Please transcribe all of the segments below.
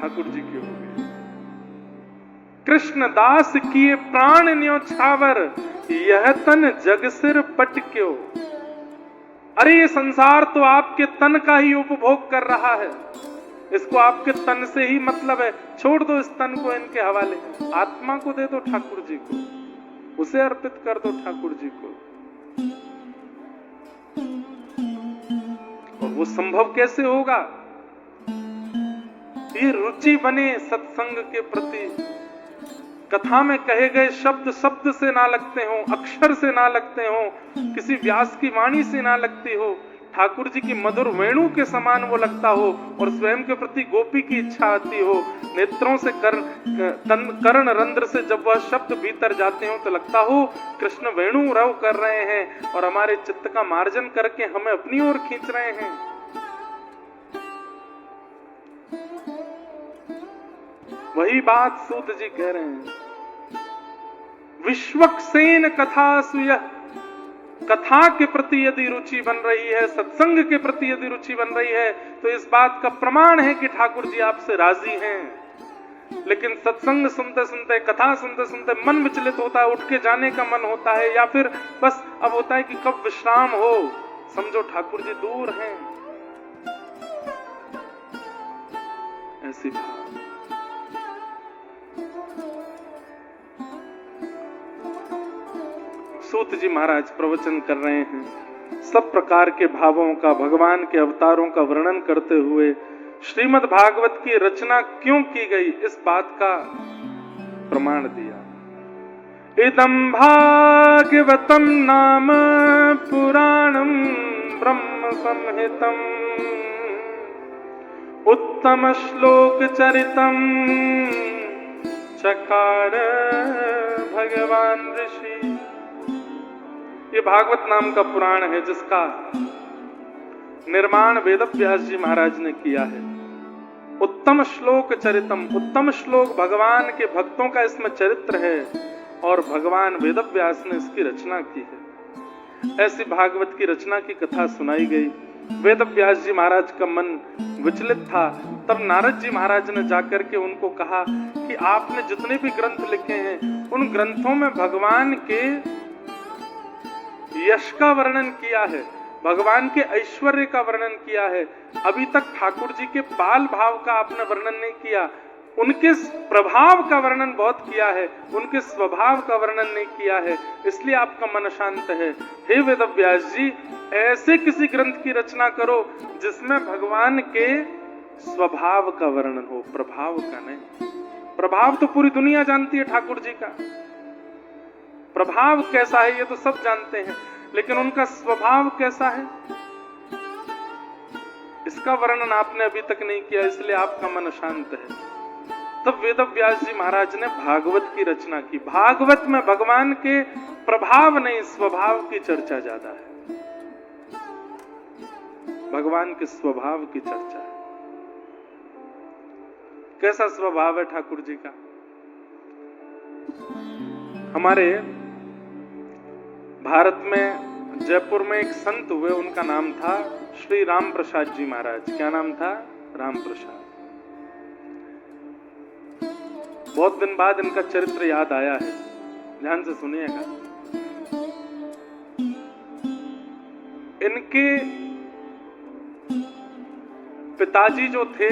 ठाकुर जी के हो गए। कृष्ण दास किए प्राण न्योछावर, यह तन जग सिर पट क्यों। अरे ये संसार तो आपके तन का ही उपभोग कर रहा है, इसको आपके तन से ही मतलब है। छोड़ दो इस तन को इनके हवाले, आत्मा को दे दो ठाकुर जी को, उसे अर्पित कर दो ठाकुर जी को। और वो संभव कैसे होगा? ये रुचि बने सत्संग के प्रति, कथा में कहे गए शब्द शब्द से ना लगते हो, अक्षर से ना लगते हो, किसी व्यास की वाणी से ना लगती हो, ठाकुर जी की मधुर वेणु के समान वो लगता हो, और स्वयं के प्रति गोपी की इच्छा आती हो, नेत्रों से कर्ण रंध्र से जब वह शब्द भीतर जाते हो तो लगता हो कृष्ण वेणु रव कर रहे हैं और हमारे चित्त का मार्जन करके हमें अपनी ओर खींच रहे हैं। वही बात सूत जी कह रहे हैं। विश्वक्सेन कथा सुय, कथा के प्रति यदि रुचि बन रही है, सत्संग के प्रति यदि रुचि बन रही है, तो इस बात का प्रमाण है कि ठाकुर जी आपसे राजी हैं। लेकिन सत्संग सुनते सुनते, कथा सुनते सुनते मन विचलित होता है, उठ के जाने का मन होता है, या फिर बस अब होता है कि कब विश्राम हो, समझो ठाकुर जी दूर हैं, ऐसी बात। सूत जी महाराज प्रवचन कर रहे हैं, सब प्रकार के भावों का, भगवान के अवतारों का वर्णन करते हुए श्रीमद् भागवत की रचना क्यों की गई इस बात का प्रमाण दिया। इदं भागवतम नाम पुराणम ब्रह्म संहितम, उत्तम श्लोक चरितम चकार भगवान ऋषि। ये भागवत नाम का पुराण है जिसका निर्माण वेदव्यास जी महाराज ने किया है। उत्तम श्लोक चरितम, उत्तम श्लोक भगवान के भक्तों का इसमें चरित्र है और भगवान वेदव्यास ने इसकी रचना की है। ऐसी भागवत की रचना की कथा सुनाई गई। वेदव्यास जी महाराज का मन विचलित था। तब नारद जी महाराज ने जाकर के उनको कहा कि आपने जितने भी ग्रंथ लिखे हैं उन ग्रंथों में भगवान के यश का वर्णन किया है, भगवान के ऐश्वर्य का वर्णन किया है, अभी तक ठाकुर जी के बाल भाव का आपने वर्णन नहीं किया, उनके प्रभाव का वर्णन बहुत किया है, उनके स्वभाव का वर्णन नहीं किया है, इसलिए आपका मन अशांत है। हे वेदव्यास जी, ऐसे किसी ग्रंथ की रचना करो जिसमें भगवान के स्वभाव का वर्णन हो, प्रभाव का नहीं। प्रभाव तो पूरी दुनिया जानती है ठाकुर जी का, प्रभाव कैसा है ये तो सब जानते हैं, लेकिन उनका स्वभाव कैसा है इसका वर्णन आपने अभी तक नहीं किया, इसलिए आपका मन शांत है। तब वेदव्यास जी महाराज ने भागवत की रचना की। भागवत में भगवान के प्रभाव नहीं, स्वभाव की चर्चा ज्यादा है, भगवान के स्वभाव की चर्चा है। कैसा स्वभाव है ठाकुर जी का? हमारे भारत में जयपुर में एक संत हुए, उनका नाम था श्री राम प्रसाद जी महाराज। क्या नाम था? राम प्रसाद। बहुत दिन बाद इनका चरित्र याद आया है, ध्यान से सुनिएगा। इनके पिताजी जो थे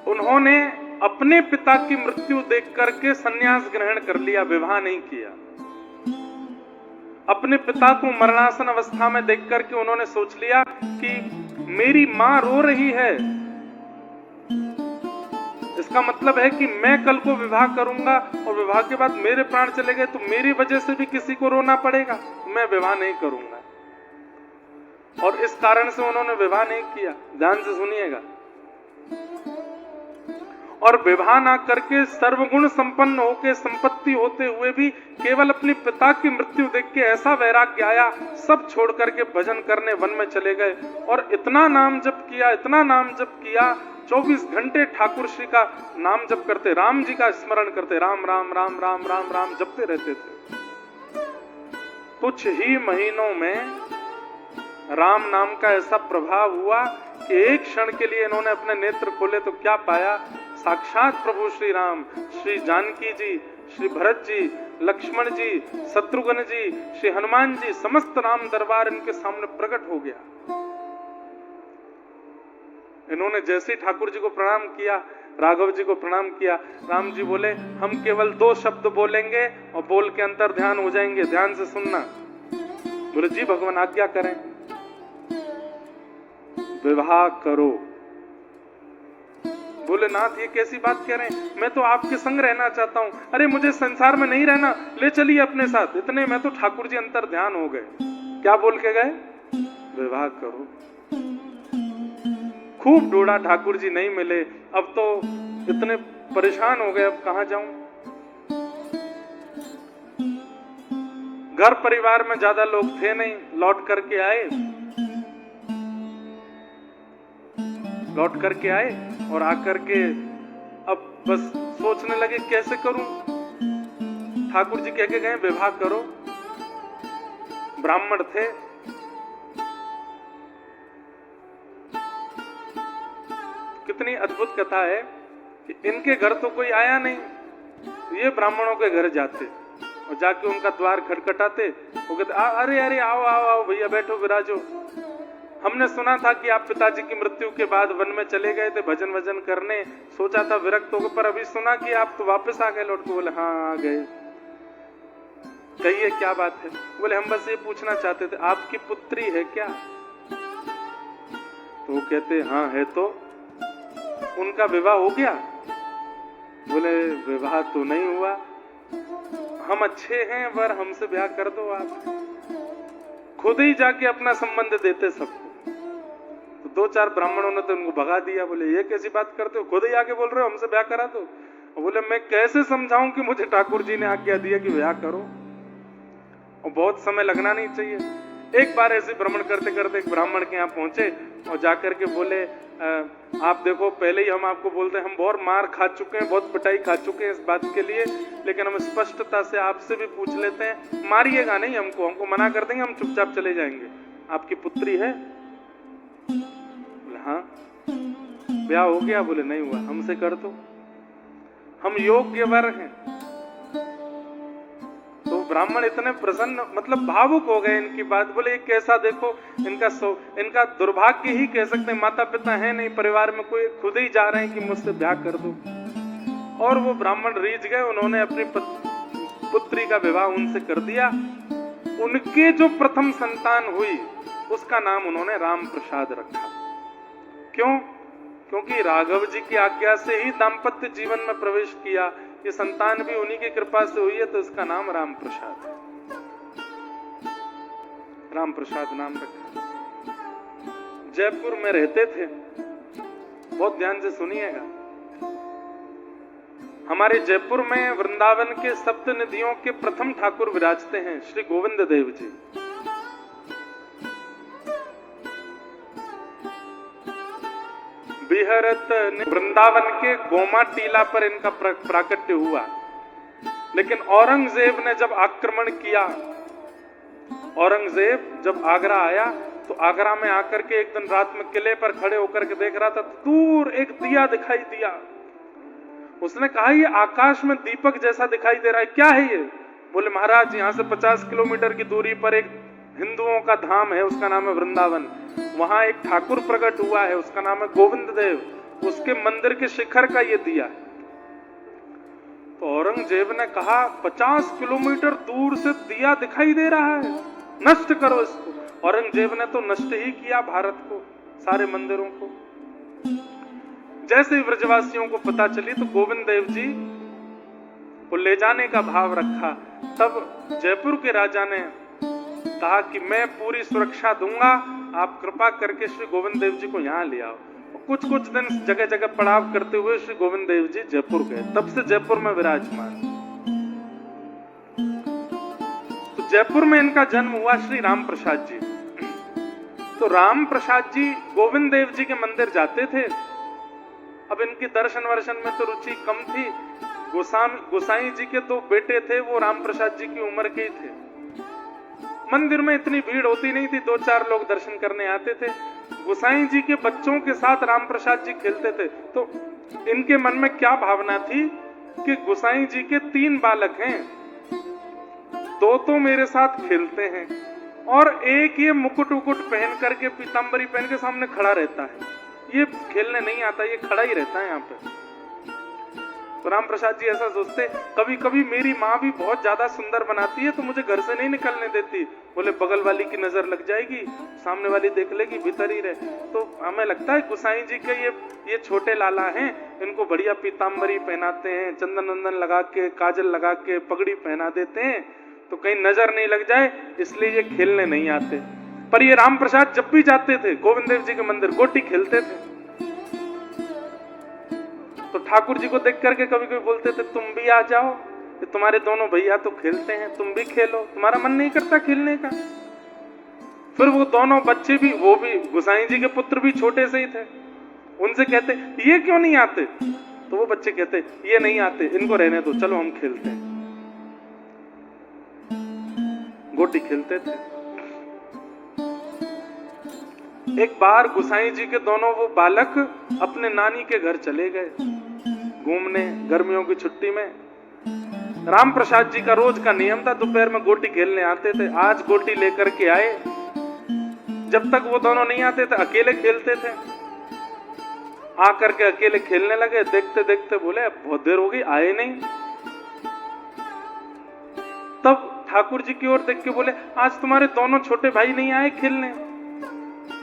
उन्होंने अपने पिता की मृत्यु देख करके संन्यास ग्रहण कर लिया, विवाह नहीं किया। अपने पिता को मरणासन अवस्था में देख करके उन्होंने सोच लिया कि मेरी मां रो रही है, इसका मतलब है कि मैं कल को विवाह करूंगा और विवाह के बाद मेरे प्राण चले गए तो मेरी वजह से भी किसी को रोना पड़ेगा, मैं विवाह नहीं करूंगा। और इस कारण से उन्होंने विवाह नहीं किया। ध्यान से सुनिएगा। और विवाह ना करके सर्वगुण संपन्न होके संपत्ति होते हुए भी केवल अपने पिता की मृत्यु देख के ऐसा वैराग्य आया, सब छोड़ करके भजन करने वन में चले गए और इतना नाम जप किया, इतना नाम जप किया, 24 घंटे ठाकुर श्री का नाम जप करते, राम जी का स्मरण करते, राम राम राम राम राम राम जपते रहते थे। कुछ ही महीनों में राम नाम का ऐसा प्रभाव हुआ कि एक क्षण के लिए इन्होंने अपने नेत्र खोले तो क्या पाया, साक्षात प्रभु श्री राम, श्री जानकी जी, श्री भरत जी, लक्ष्मण जी, शत्रुघ्न जी, श्री हनुमान जी, समस्त राम दरबार इनके सामने प्रकट हो गया। इन्होंने जैसे ही ठाकुर जी को प्रणाम किया, राघव जी को प्रणाम किया, राम जी बोले हम केवल 2 शब्द बोलेंगे और बोल के अंतर ध्यान हो जाएंगे, ध्यान से सुनना। बोले जी भगवान आज्ञा करें। विवाह करो। बोले नाथ ये कैसी बात कह रहे हैं, मैं तो आपके संग रहना चाहता हूं। अरे मुझे संसार में नहीं रहना, ले चलिए अपने साथ। इतने में तो ठाकुर जी अंतर ध्यान हो गए। क्या बोल के गए, विवाह करो। खूब ढूंढा, ठाकुर जी नहीं मिले। अब तो इतने परेशान हो गए, अब कहां जाऊं। घर परिवार में ज्यादा लोग थे नहीं, लौट करके आए और आकर के अब बस सोचने लगे कैसे करूं। ठाकुर जी कह के गए विवाह करो। ब्राह्मण थे, कितनी अद्भुत कथा है कि इनके घर तो कोई आया नहीं, ये ब्राह्मणों के घर जाते और जाके उनका द्वार खटखटाते। वो कहते अरे अरे आओ आओ आओ भैया, बैठो विराजो। हमने सुना था कि आप पिताजी की मृत्यु के बाद वन में चले गए थे भजन वजन करने, सोचा था विरक्त होकर, पर अभी सुना कि आप तो वापस आ गए लौट के। बोले हाँ आ गए। कहिए क्या बात है। बोले हम बस ये पूछना चाहते थे आपकी पुत्री है क्या। तो वो कहते हाँ है। तो उनका विवाह हो गया। बोले विवाह तो नहीं हुआ, हम अच्छे हैं वर हमसे ब्याह कर दो आप। खुद ही जाके अपना संबंध देते सबको। तो 2-4 ब्राह्मणों ने तो उनको भगा दिया। बोले ये कैसी बात करते हो, खुद ही आके बोल रहे हो हमसे ब्याह करा दो। और बोले मैं कैसे समझाऊं कि मुझे ठाकुर जी ने आज्ञा दिया कि ब्याह करो, और बहुत समय लगना नहीं चाहिए। एक बार ऐसे भ्रमण करते करते एक ब्राह्मण के यहाँ पहुंचे और जाकर के बोले आप देखो पहले ही हम आपको बोलते हैं, हम बहुत मार खा चुके हैं, बहुत पिटाई खा चुके हैं इस बात के लिए, लेकिन हम स्पष्टता से आपसे भी पूछ लेते हैं, मारिएगा नहीं हमको मना कर देंगे, हम चुपचाप चले जाएंगे। आपकी पुत्री है। बोले हाँ। ब्याह हो गया। बोले नहीं हुआ। हमसे कर दो, हम योग्य वर हैं। तो ब्राह्मण इतने प्रसन्न, मतलब भावुक हो गए इनकी बात। बोले ये कैसा, देखो इनका दुर्भाग्य ही कह सकते हैं, माता पिता है नहीं परिवार में कोई, खुद ही जा रहे हैं कि मुझसे ब्याह कर दो। और वो ब्राह्मण रीझ गए, उन्होंने अपनी पुत्री का विवाह उनसे कर दिया। उनके जो प्रथम संतान हुई उसका नाम उन्होंने राम प्रसाद रखा। क्यों? क्योंकि राघव जी की आज्ञा से ही दाम्पत्य जीवन में प्रवेश किया। ये संतान भी उन्हीं की कृपा से हुई है, तो इसका नाम राम प्रसाद है। राम प्रसाद नाम रखा। जयपुर में रहते थे। बहुत ध्यान से सुनिएगा। हमारे जयपुर में वृंदावन के सप्त निधियों के प्रथम ठाकुर विराजते हैं श्री गोविंद देव जी। बिहरत वृंदावन के गोमा टीला पर इनका प्राकट्य हुआ। लेकिन औरंगजेब ने जब आक्रमण किया, औरंगजेब जब आगरा आया तो आगरा में आकर के एक दिन रात में किले पर खड़े होकर के देख रहा था, तो दूर एक दिया दिखाई दिया। उसने कहा ये आकाश में दीपक जैसा दिखाई दे रहा है, क्या है ये? बोले महाराज यहाँ से 50 किलोमीटर की दूरी पर एक हिंदुओं का धाम है, उसका नाम है वृंदावन। वहां एक ठाकुर प्रकट हुआ है, उसका नाम है गोविंद देव। उसके मंदिर के शिखर का ये दिया है। तो औरंगजेब ने कहा 50 किलोमीटर दूर से दिया दिखाई दे रहा है, नष्ट करो इसको। औरंगजेब ने तो नष्ट ही किया भारत को, सारे मंदिरों को। जैसे ही ब्रजवासियों को पता चली तो गोविंद देव जी को ले जाने का भाव रखा। तब जयपुर के राजा ने कहा कि मैं पूरी सुरक्षा दूंगा, आप कृपा करके श्री गोविंद देव जी को यहाँ ले आओ। कुछ दिन जगह जगह पड़ाव करते हुए श्री गोविंद देव जी जयपुर गए। तब से जयपुर में विराजमान। तो जयपुर में इनका जन्म हुआ श्री राम प्रसाद जी। तो राम प्रसाद जी गोविंद देव जी के मंदिर जाते थे। अब इनकी दर्शन वर्शन में तो रुचि कम थी। गोसाई जी के 2 बेटे थे, वो राम प्रसाद जी की उम्र के ही थे। मंदिर में इतनी भीड़ होती नहीं थी, 2-4 लोग दर्शन करने आते थे। गोसाई जी के बच्चों के साथ राम प्रसाद जी खेलते थे, तो इनके मन में क्या भावना थी कि गोसाई जी के 3 बालक हैं, 2 तो मेरे साथ खेलते हैं और एक ये मुकुट उकुट पहन करके, पीतांबरी पहन के सामने खड़ा रहता है, ये खेलने नहीं आता, ये खड़ा ही रहता है यहाँ पे। तो राम प्रसाद जी ऐसा सोचते, कभी कभी मेरी माँ भी बहुत ज्यादा सुंदर बनाती है तो मुझे घर से नहीं निकलने देती। बोले बगल वाली की नजर लग जाएगी, सामने वाली देख लेगी, भीतर ही रहे। तो हमें लगता है गोसाई जी के ये छोटे लाला हैं, इनको बढ़िया पीतांबरी पहनाते हैं, चंदन वंदन लगा के, काजल लगा के, पगड़ी पहना देते हैं तो कहीं नजर नहीं लग जाए, इसलिए ये खेलने नहीं आते। पर ये राम प्रसाद जब भी जाते थे गोविंद देव जी के मंदिर, गोटी खेलते थे। तो ठाकुर जी को देख करके कभी कभी बोलते थे, तुम भी आ जाओ, तुम्हारे दोनों भैया तो खेलते हैं, तुम भी खेलो, तुम्हारा मन नहीं करता खेलने का? फिर वो दोनों बच्चे भी, वो भी गोसाई जी के पुत्र भी छोटे से ही थे, उनसे कहते ये क्यों नहीं आते? तो वो बच्चे कहते ये नहीं आते, इनको रहने दो, चलो हम खेलते हैं। गोटी खेलते थे। एक बार गोसाई जी के दोनों वो बालक अपने नानी के घर चले गए घूमने, गर्मियों की छुट्टी में। राम प्रसाद जी का रोज का नियम था, दोपहर में गोटी खेलने आते थे। आज गोटी लेकर के आए, जब तक वो दोनों नहीं आते थे अकेले खेलते थे। आकर के अकेले खेलने लगे, देखते देखते बोले अब बहुत देर हो गई, आए नहीं। तब ठाकुर जी की ओर देख के बोले, आज तुम्हारे दोनों छोटे भाई नहीं आए खेलने?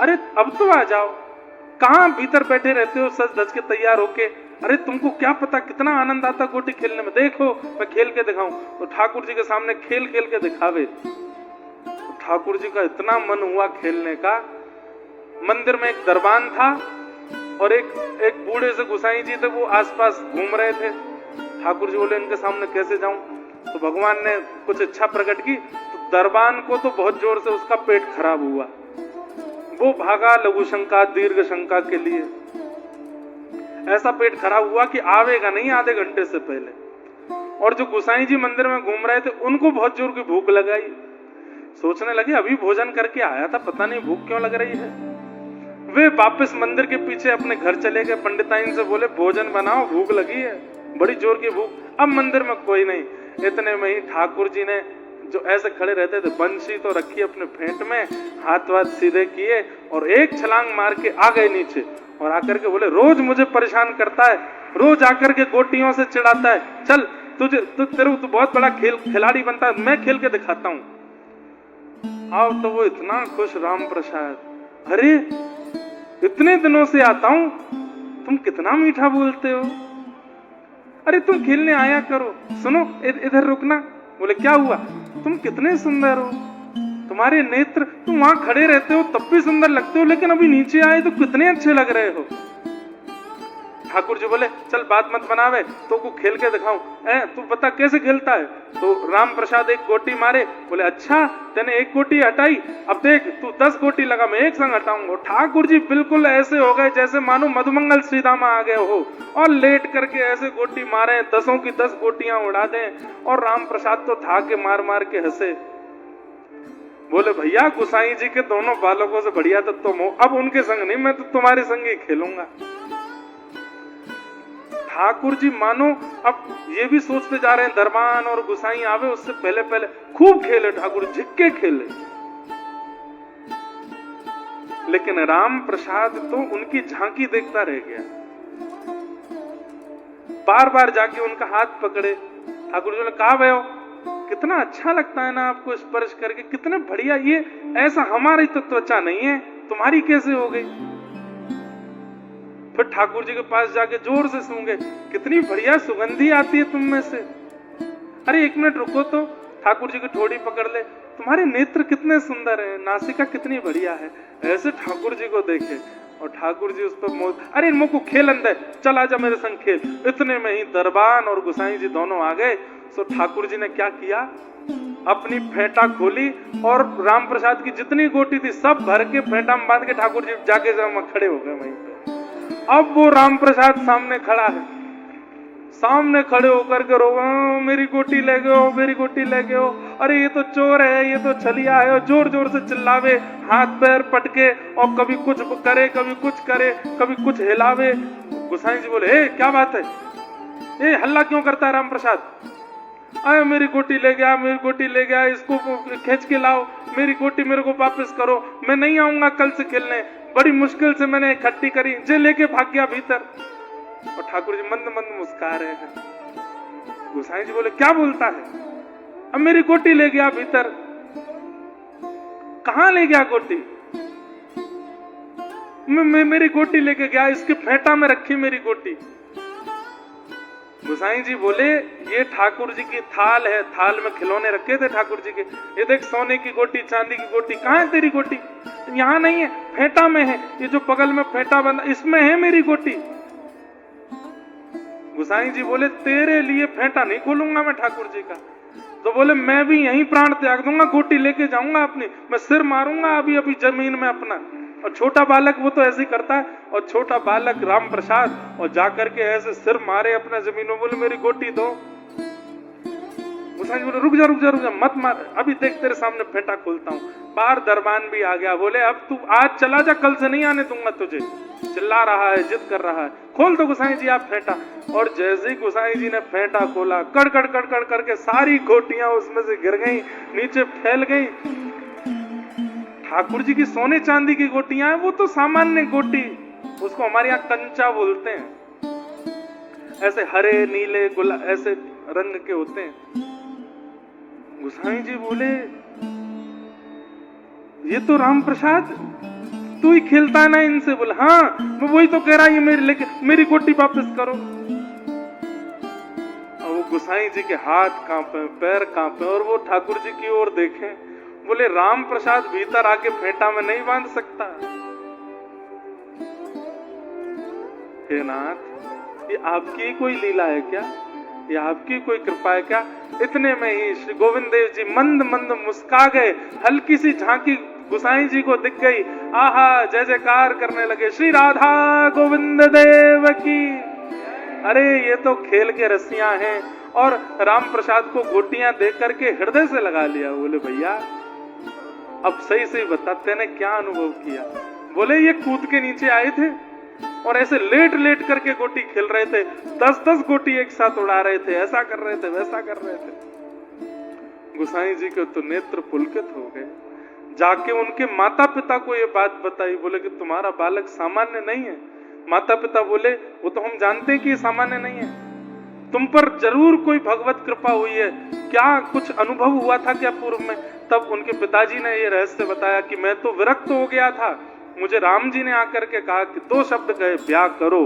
अरे अब तो आ जाओ, कहां भीतर बैठे रहते हो सज धज के तैयार होके? अरे तुमको क्या पता कितना आनंद आता गोटी खेलने में, देखो मैं खेल के दिखाऊं। तो ठाकुर जी के सामने खेल खेल के दिखावे। तो ठाकुर जी का इतना मन हुआ खेलने का। मंदिर में एक दरबान था और एक बूढ़े से गोसाई जी थे, वो आसपास घूम रहे थे। ठाकुर जी बोले इनके सामने कैसे जाऊं? तो भगवान ने कुछ इच्छा प्रकट की, तो दरबान को तो बहुत जोर से उसका पेट खराब हुआ। वो भागा लघु शंका दीर्घ शंका के लिए। ऐसा पेट खराब हुआ कि आवेगा नहीं आधे घंटे से पहले। और जो गोसाई जी मंदिर में घूम रहे थे उनको बहुत जोर की भूख लगाई। सोचने लगे अभी भोजन करके आया था, पता नहीं भूख क्यों लग रही है। वे वापस मंदिर के पीछे अपने घर चले गए। पंडिताइन से बोले भोजन बनाओ, भूख लगी है, बड़ी जोर की भूख। अब मंदिर में कोई नहीं। इतने में ही ठाकुर जी ने, जो ऐसे खड़े रहते थे, बंशी तो रखी अपने फेंट में, हाथ वाथ सीधे किए और एक छलांग मार के आ गए नीचे। और आकर के बोले रोज मुझे परेशान करता है, रोज आकर के गोटियों से चिढ़ाता है, चल तुझे तेरे तो बहुत बड़ा खिलाड़ी बनता है, मैं खेल के दिखाता हूं। आओ। तो वो इतना खुश राम प्रसाद, अरे इतने दिनों से आता हूं, तुम कितना मीठा बोलते हो, अरे तुम खेलने आया करो, सुनो इधर रुकना। बोले क्या हुआ? तुम कितने सुंदर हो, तुम्हारे नेत्र, तुम वहां खड़े रहते हो तब भी सुंदर लगते हो, लेकिन अभी नीचे आए तो कितने अच्छे लग रहे हो। ठाकुर जी बोले चल बात मत बनावे, तो को खेल के दिखाऊं। तू बता कैसे खेलता है? तो राम प्रसाद एक गोटी मारे। बोले अच्छा तेने एक गोटी हटाई, अब देख तू 10 गोटी लगा, मैं एक संग हटाऊंगा। ठाकुर जी बिल्कुल ऐसे हो गए जैसे मानो मधुमंगल श्रीदामा आ गए हो, और लेट करके ऐसे गोटी मारे, 10 की 10 गोटियां उड़ा दें। और राम प्रसाद तो था के मार मार के हंसे। बोले भैया गोसाई जी के दोनों बालकों से बढ़िया तो तुम हो, अब उनके संग नहीं, मैं तो तुम्हारे संग ही खेलूंगा। ठाकुर जी मानो अब ये भी सोचते जा रहे हैं दरबान और गोसाई आवे उससे पहले पहले खूब खेले ठाकुर, झिक्के खेले। लेकिन राम प्रसाद तो उनकी झांकी देखता रह गया। बार बार जाके उनका हाथ पकड़े। ठाकुर जी ने कहा भयो कितना अच्छा लगता है ना आपको स्पर्श करके, कितने बढ़िया, ये ऐसा हमारी तो त्वचा नहीं है, तुम्हारी कैसे हो गई? फिर ठाकुर जी के पास जाके जोर से सूंघे, कितनी बढ़िया सुगंधी आती है तुम में से। अरे 1 मिनट रुको तो। ठाकुर जी की ठोड़ी पकड़ ले, तुम्हारे नेत्र कितने सुंदर है, नासिका कितनी बढ़िया है। ऐसे ठाकुर जी को देखे और ठाकुर जी उस पर मोह, अरे इन को खेल अंदर, चल आजा मेरे संग खेल। इतने में ही दरबान और गोसाई जी दोनों आ गए। सो ठाकुर जी ने क्या किया, अपनी फेंटा खोली और राम प्रसाद की जितनी गोटी थी सब भर के फेंटा में बांध के ठाकुर जी जाके खड़े हो गए वहीं पे। अब वो राम प्रसाद सामने खड़ा है, सामने खड़े होकर के रो मेरी गोटी ले गए हो, मेरी गोटी ले गए हो। अरे ये तो चोर है, ये तो छलिया है, और जोर जोर से चिल्लावे, हाथ पैर पटके, और कभी कुछ करे, कभी कुछ करे, कभी कुछ हिलावे। गोसाई जी बोले, ए क्या बात है, ये हल्ला क्यों करता है राम प्रसाद? अरे मेरी गोटी ले गया, मेरी गोटी ले गया, इसको खींच के लाओ, मेरी गोटी मेरे को वापस करो, मैं नहीं आऊंगा कल से खेलने, बड़ी मुश्किल से मैंने इकट्ठी करी, जे लेके भाग गया भीतर। और ठाकुर जी मंद मंद मुस्कुरा रहे हैं। गोसाई जी बोले, क्या बोलता है? अब मेरी गोटी ले गया भीतर। कहां ले गया गोटी? मैं मेरी गोटी लेके गया, इसके फेंटा में रखी मेरी गोटी। गोसाई जी बोले, ये ठाकुर जी की थाल है, थाल में खिलौने रखे थे ठाकुर जी के, ये देख सोने की गोटी, चांदी की गोटी, कहां है तेरी गोटी? यहाँ नहीं है, फेंटा में है, ये जो बगल में फेंटा बंधा इसमें है मेरी गोटी। गोसाई जी बोले, तेरे लिए फेंटा नहीं खोलूंगा मैं ठाकुर जी का। तो बोले, मैं भी यहीं प्राण त्याग दूंगा, गोटी लेके जाऊंगा अपनी, मैं सिर मारूंगा अभी अभी जमीन में अपना। और छोटा बालक वो तो ऐसे ही करता है, और छोटा बालक राम प्रसाद और जाकर के ऐसे सिर मारे अपना जमीन में, बोले मेरी गोटी दो। गोसाई जी बोले, रुक जा रुक जा रुक जा, मत मार, अभी देख तेरे सामने फेंटा खोलता हूँ। बाहर दरबान भी आ गया, बोले अब तू आज चला जा, कल से नहीं आने दूंगा तुझे। चिल्ला रहा है, जिद कर रहा है, खोल दो गोसाई जी आप फेंटा। और जैसे ही गोसाई जी ने फेंटा खोला, कड़ कड़ कड़ कड़ करके सारी गोटियां उसमें से गिर गई, नीचे फैल गई। ठाकुर जी की सोने चांदी की गोटियां हैं, वो तो सामान्य गोटी, उसको हमारे यहाँ कंचा बोलते हैं, ऐसे हरे नीले गुलाब ऐसे रंग के होते हैं। गोसाई जी बोले, ये तो राम प्रसाद तू ही खेलता है ना इनसे? बोला, हाँ मैं वही तो कह रहा, ये मेरी लेके मेरी गोटी वापस करो। और वो गोसाई जी के हाथ कांपे, पैर कांपे, और वो ठाकुर जी की ओर देखें, बोले राम प्रसाद भीतर आके फेंटा में नहीं बांध सकता। हे नाथ, ये आपकी कोई लीला है क्या? ये आपकी कोई कृपा है क्या? इतने में ही श्री गोविंद देव जी मंद मंद मुस्का गए, हल्की सी झांकी गोसाई जी को दिख गई, आहा जय जयकार करने लगे, श्री राधा गोविंद देव की। अरे ये तो खेल के रस्सियां हैं, और राम प्रसाद को गोटियां देख करके हृदय से लगा लिया। बोले भैया अब सही सही बताते ने क्या अनुभव किया? बोले ये कूद के नीचे आए थे और ऐसे लेट लेट करके गोटी खेल रहे थे, 10-10 गोटी एक साथ उड़ा रहे थे, ऐसा कर रहे थे, वैसा कर रहे थे। गोसाई जी के तो नेत्र पुलकित हो गए। जाके उनके माता पिता को ये बात बताई, बोले कि तुम्हारा बालक सामान्य नहीं है। माता पिता बोले, वो तो हम जानते हैं कि ये सामान्य नहीं है, तुम पर जरूर कोई भगवत कृपा हुई है, क्या कुछ अनुभव हुआ था क्या पूर्व में? तब उनके पिताजी ने ये रहस्य बताया कि मैं तो विरक्त हो गया था, मुझे राम जी ने आकर के कहा कि 2 शब्द कहे, ब्याह करो,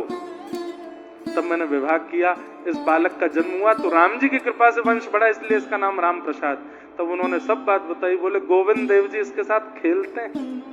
तब मैंने विवाह किया, इस बालक का जन्म हुआ, तो राम जी की कृपा से वंश बढ़ा, इसलिए इसका नाम राम प्रसाद। तब उन्होंने सब बात बताई। बोले गोविंद देव जी इसके साथ खेलते हैं।